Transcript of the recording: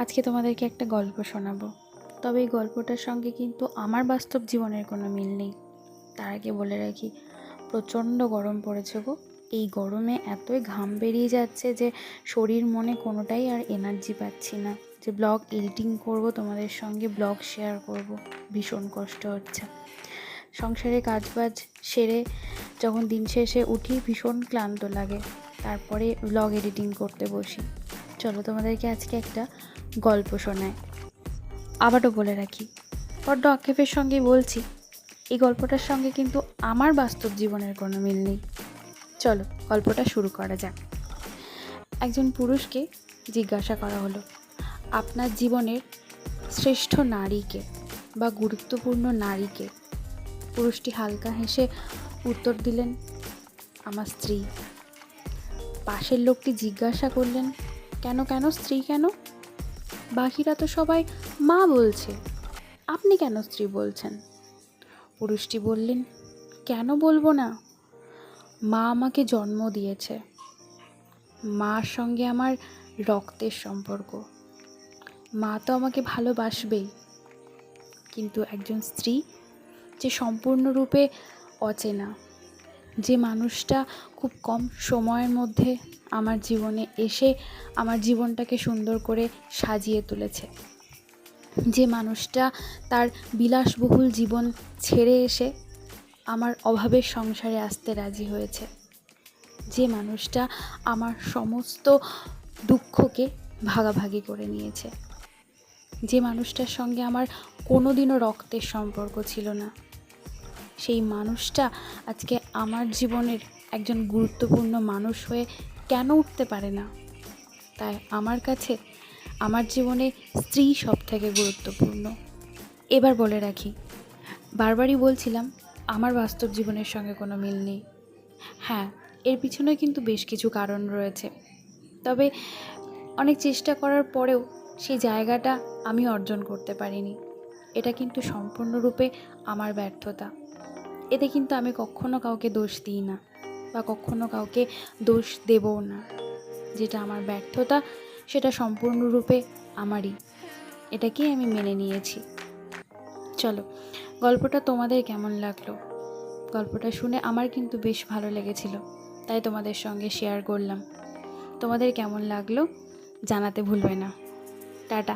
আজকে তোমাদেরকে একটা গল্প শোনাবো। তবে এই গল্পটার সঙ্গে কিন্তু আমার বাস্তব জীবনের কোনো মিল নেই। তার আগে বলে রাখি, প্রচণ্ড গরম পড়েছে গো। এই গরমে এতই ঘাম বেরিয়ে যাচ্ছে যে শরীর মনে কোনোটাই আর এনার্জি পাচ্ছি না যে ব্লগ এডিটিং করব, তোমাদের সঙ্গে ব্লগ শেয়ার করব। ভীষণ কষ্ট হচ্ছে। সংসারে কাজবাজ সেরে যখন দিন শেষে উঠি ভীষণ ক্লান্ত লাগে, তারপরে ব্লগ এডিটিং করতে বসি। চলো তোমাদেরকে আজকে একটা গল্প শোনায়। আবারও বলে রাখি, বড্ড আক্ষেপের সঙ্গে বলছি, এই গল্পটার সঙ্গে কিন্তু আমার বাস্তব জীবনের কোনো মিল নেই। চলো গল্পটা শুরু করা যাক। একজন পুরুষকে জিজ্ঞাসা করা হলো, আপনার জীবনের শ্রেষ্ঠ নারীকে বা গুরুত্বপূর্ণ নারীকে? পুরুষটি হালকা হেসে উত্তর দিলেন, আমার স্ত্রী। পাশের লোকটি জিজ্ঞাসা করলেন, কেন কেন স্ত্রী কেন? বাকিরা তো সবাই মা বলছে, আপনি কেন স্ত্রী বলছেন? পুরুষটি বললেন, কেন বলবো না? মা আমাকে জন্ম দিয়েছে, মার সঙ্গে আমার রক্তের সম্পর্ক, মা তো আমাকে ভালোবাসবেই। কিন্তু একজন স্ত্রী যে সম্পূর্ণরূপে অচেনা, যে মানুষটা খুব কম সময়ের মধ্যে আমার জীবনে এসে আমার জীবনটাকে সুন্দর করে সাজিয়ে তুলেছে, যে মানুষটা তার বিলাসবহুল জীবন ছেড়ে এসে আমার অভাবের সংসারে আসতে রাজি হয়েছে, যে মানুষটা আমার সমস্ত দুঃখকে ভাগাভাগি করে নিয়েছে, যে মানুষটার সঙ্গে আমার কোনোদিনও রক্তের সম্পর্ক ছিল না, সেই মানুষটা আজকে আমার জীবনের একজন গুরুত্বপূর্ণ মানুষ হয়ে কেন উঠতে পারে না? তাই আমার কাছে আমার জীবনে স্ত্রী সব থেকে গুরুত্বপূর্ণ। এবার বলে রাখি, বারবারই বলছিলাম আমার বাস্তব জীবনের সঙ্গে কোনো মিল নেই। হ্যাঁ, এর পিছনে কিন্তু বেশ কিছু কারণ রয়েছে, তবে অনেক চেষ্টা করার পরেও সেই জায়গাটা আমি অর্জন করতে পারিনি। এটা কিন্তু সম্পূর্ণরূপে আমার ব্যর্থতা। এতে কিন্তু আমি কখনো কাউকে দোষ দিই না বা কখনো কাউকে দোষ দেবও না। যেটা আমার ব্যর্থতা সেটা সম্পূর্ণরূপে আমারই, এটাকেই আমি মেনে নিয়েছি। চলো গল্পটা তোমাদের কেমন লাগলো? গল্পটা শুনে আমার কিন্তু বেশ ভালো লেগেছিল, তাই তোমাদের সঙ্গে শেয়ার করলাম। তোমাদের কেমন লাগলো জানাতে ভুলবে না। টাটা।